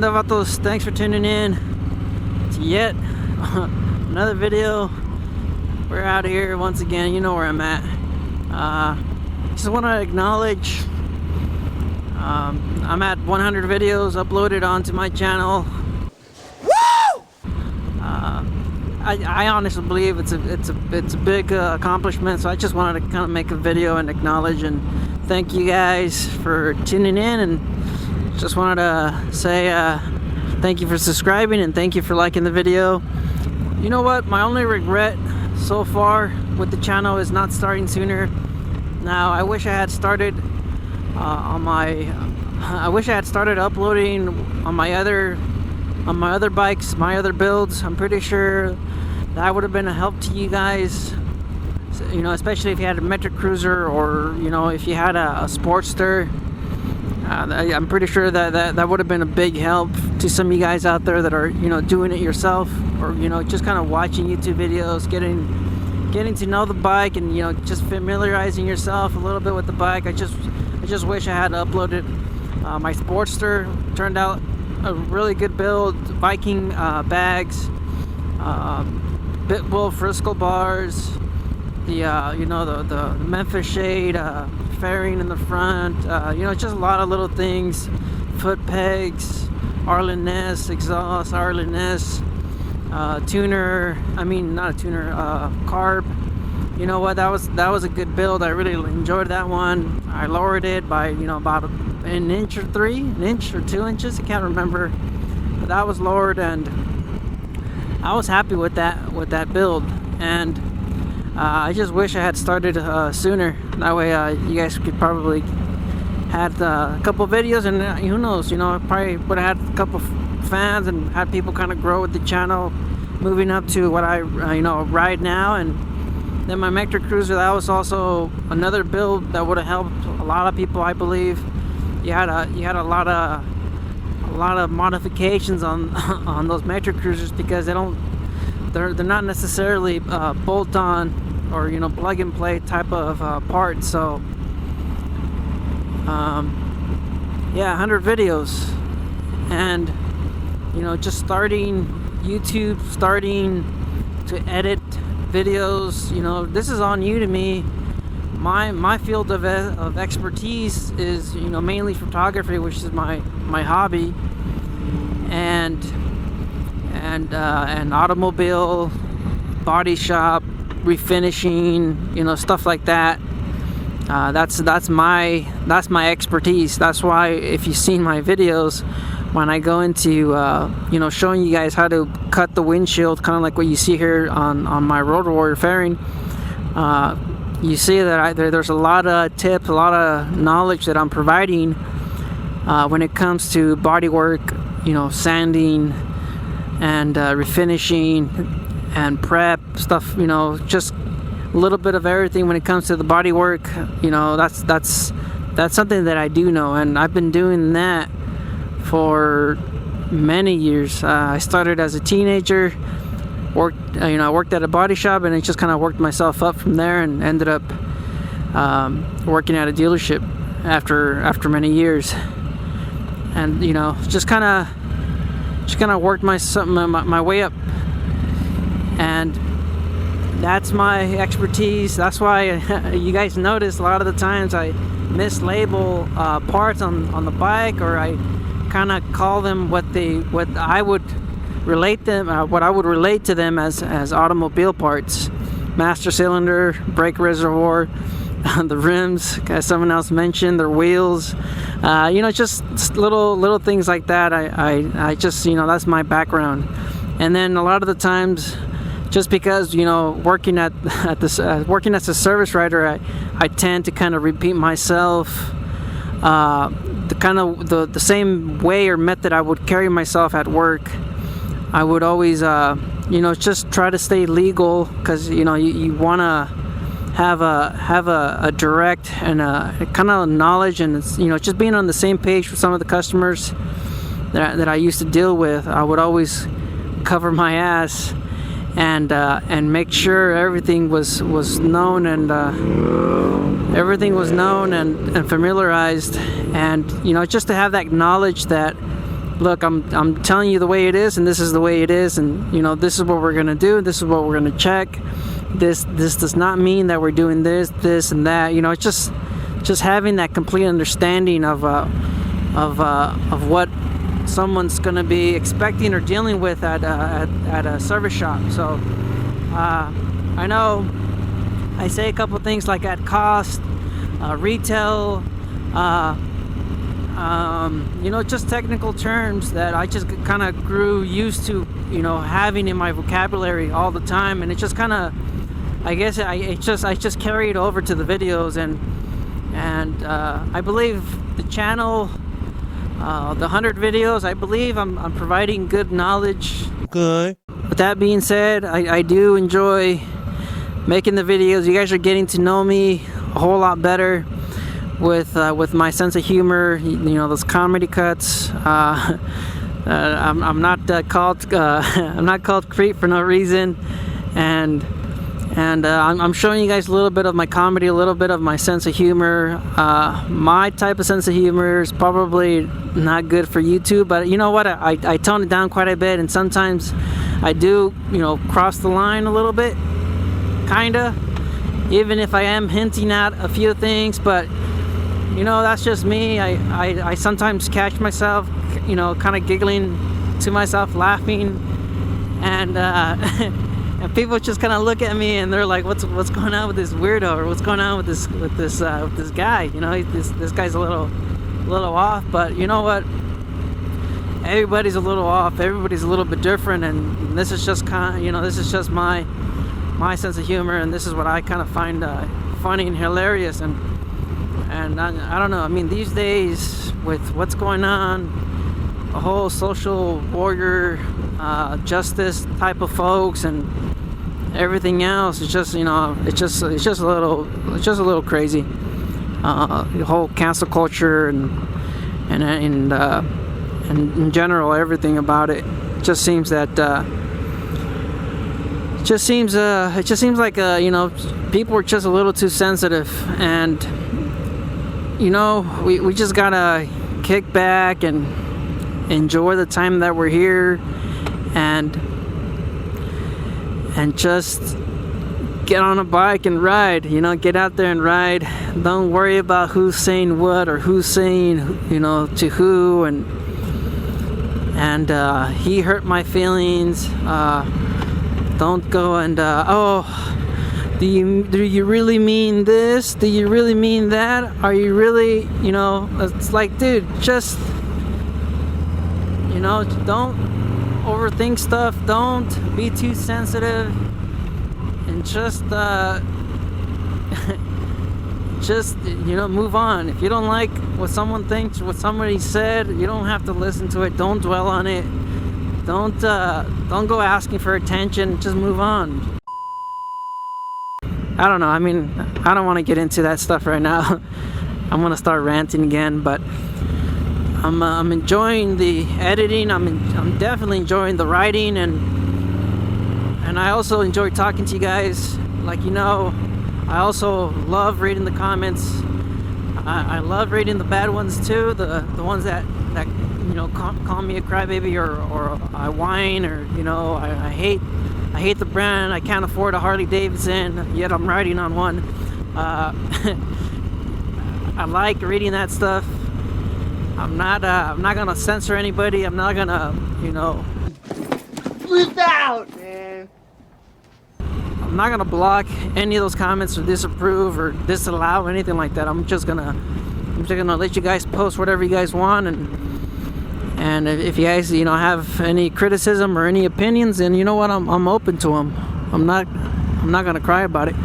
onda, vatos? Thanks for tuning in to yet another video. We're out here once again. You know where I'm at. Just want to acknowledge I'm at 100 videos uploaded onto my channel. Woo! I honestly believe it's a big accomplishment. So I just wanted to kind of make a video and acknowledge and thank you guys for tuning in, and just wanted to say thank you for subscribing and thank you for liking the video. You know what? My only regret so far with the channel is not starting sooner. Now I wish I had started I wish I had started uploading on my other bikes, my other builds. I'm pretty sure that would have been a help to you guys. You know, especially if you had a metric cruiser, or you know, if you had a Sportster. I'm pretty sure that would have been a big help to some of you guys out there that are, you know, doing it yourself, or you know, just kind of watching YouTube videos, getting to know the bike, and you know, just familiarizing yourself a little bit with the bike. I just wish I had uploaded my Sportster. Turned out a really good build. Viking bags, Biltwell Frisco bars, the you know, the Memphis shade, fairing in the front, you know, just a lot of little things, foot pegs, Arlen-ness exhaust, Arlen-ness tuner, I mean not a tuner, carb. You know what, that was a good build. I really enjoyed that one. I lowered it by, you know, about an inch or 2 inches, I can't remember, but that was lowered, and I was happy with that build. And I just wish I had started sooner. That way you guys could probably had a couple videos, and who knows, you know, I probably would have had a couple fans and had people kind of grow with the channel, moving up to what I you know, ride now. And then my metric cruiser, that was also another build that would have helped a lot of people, I believe. You had a lot of modifications on those metric cruisers, because they're not necessarily bolt on or, you know, plug and play type of parts. So yeah, 100 videos, and you know, just starting YouTube, starting to edit videos. You know, this is all new to me. My field of expertise is, you know, mainly photography, which is my hobby, and automobile body shop refinishing, you know, stuff like that. That's my expertise. That's why if you've seen my videos, when I go into you know, showing you guys how to cut the windshield, kind of like what you see here on my Road Warrior fairing, you see that there's a lot of tips, a lot of knowledge that I'm providing when it comes to body work, you know, sanding and refinishing and prep stuff, you know, just a little bit of everything when it comes to the body work. You know, that's something that I do know, and I've been doing that for many years. I started as a teenager, worked at a body shop, and I just kind of worked myself up from there, and ended up working at a dealership after many years. And you know, just kind of worked my way up, and that's my expertise. That's why you guys notice a lot of the times I mislabel parts on the bike, or I kind of call them what I would relate to them as automobile parts: master cylinder, brake reservoir, the rims, as someone else mentioned, their wheels, you know, just little things like that. I just, you know, that's my background. And then a lot of the times, just because, you know, working as a service writer, I tend to kind of repeat myself, the same way or method I would carry myself at work. I would always, you know, just try to stay legal, because you know, you want to have a direct and a kind of knowledge, and it's, you know, just being on the same page with some of the customers that I used to deal with. I would always cover my ass and make sure everything was known, and everything was known and familiarized, and you know, just to have that knowledge that look, I'm telling you the way it is, and this is the way it is, and you know, this is what we're gonna do, this is what we're gonna check. This does not mean that we're doing this and that. You know, it's just having that complete understanding of what someone's gonna be expecting or dealing with at a service shop. So I know I say a couple things like at cost, retail, you know, just technical terms that I just kind of grew used to, you know, having in my vocabulary all the time, and it just kind of, I guess I just carry it over to the videos, and I believe the channel, the 100 videos, I believe I'm providing good knowledge. Good. With that being said, I do enjoy making the videos. You guys are getting to know me a whole lot better with my sense of humor. You know, those comedy cuts. I'm not called I'm not called creep for no reason, and I'm showing you guys a little bit of my comedy, a little bit of my sense of humor. My type of sense of humor is probably not good for YouTube, but you know what? I tone it down quite a bit, and sometimes I do, you know, cross the line a little bit, kinda, even if I am hinting at a few things. But you know, that's just me. I sometimes catch myself, you know, kind of giggling to myself, laughing, and and people just kind of look at me and they're like, "What's going on with this weirdo?" Or "What's going on with this guy?" You know, this guy's a little off. But you know what? Everybody's a little off. Everybody's a little bit different, and this is just kind of, you know, this is just my sense of humor, and this is what I kind of find funny and hilarious. And I don't know. I mean, these days with what's going on, a whole social warrior, justice type of folks, and everything else, it's just, you know, it's just a little crazy. The whole cancel culture and in general, everything about it just seems that it just seems like you know, people are just a little too sensitive, and you know, we just gotta kick back and enjoy the time that we're here, and just get on a bike and ride. You know, get out there and ride. Don't worry about who's saying what or who's saying, you know, to who, and he hurt my feelings. Don't go and oh, do you really mean this? Do you really mean that? Are you really, you know? It's like, dude, just, you know, don't overthink stuff. Don't be too sensitive, and just just, you know, move on. If you don't like what someone thinks, what somebody said, you don't have to listen to it. Don't dwell on it. Don't go asking for attention. Just move on. I don't know. I mean, I don't want to get into that stuff right now. I'm gonna start ranting again, but I'm enjoying the editing. I'm definitely enjoying the writing, and I also enjoy talking to you guys. Like, you know, I also love reading the comments. I love reading the bad ones too. The ones that you know, call me a crybaby, or I whine, or, you know, I hate the brand. I can't afford a Harley-Davidson, yet I'm riding on one. I like reading that stuff. I'm not gonna censor anybody. I'm not gonna, you know, flip out, man. I'm not gonna block any of those comments or disapprove or disallow anything like that. I'm just gonna let you guys post whatever you guys want, and if you guys, you know, have any criticism or any opinions, then you know what, I'm open to them. I'm not gonna cry about it.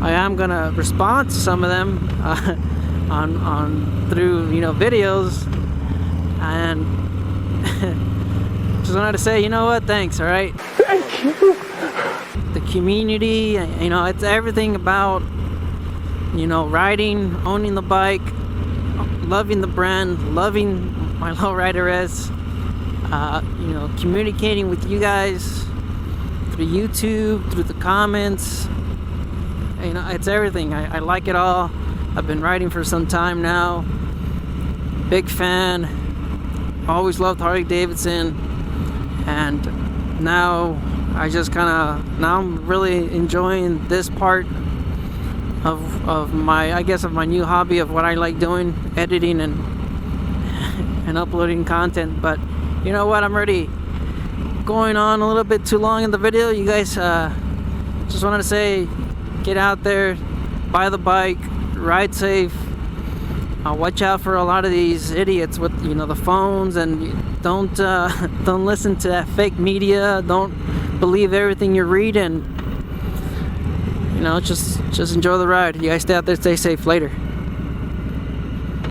I am gonna respond to some of them on through, you know, videos, and just wanted to say, you know what, thanks. All right. Thank you. The community, you know, it's everything about, you know, riding, owning the bike, loving the brand, loving my lowrideress, you know, communicating with you guys through YouTube, through the comments. You know, it's everything. I like it all. I've been riding for some time now. Big fan. always loved Harley-Davidson, and now I just now I'm really enjoying this part of my new hobby of what I like doing, editing and uploading content. But you know what, I'm already going on a little bit too long in the video. You guys, just wanted to say, get out there, buy the bike, ride safe. Watch out for a lot of these idiots with the phones, and don't listen to that fake media. Don't believe everything you're reading. Just enjoy the ride. You guys stay out there, stay safe. Later.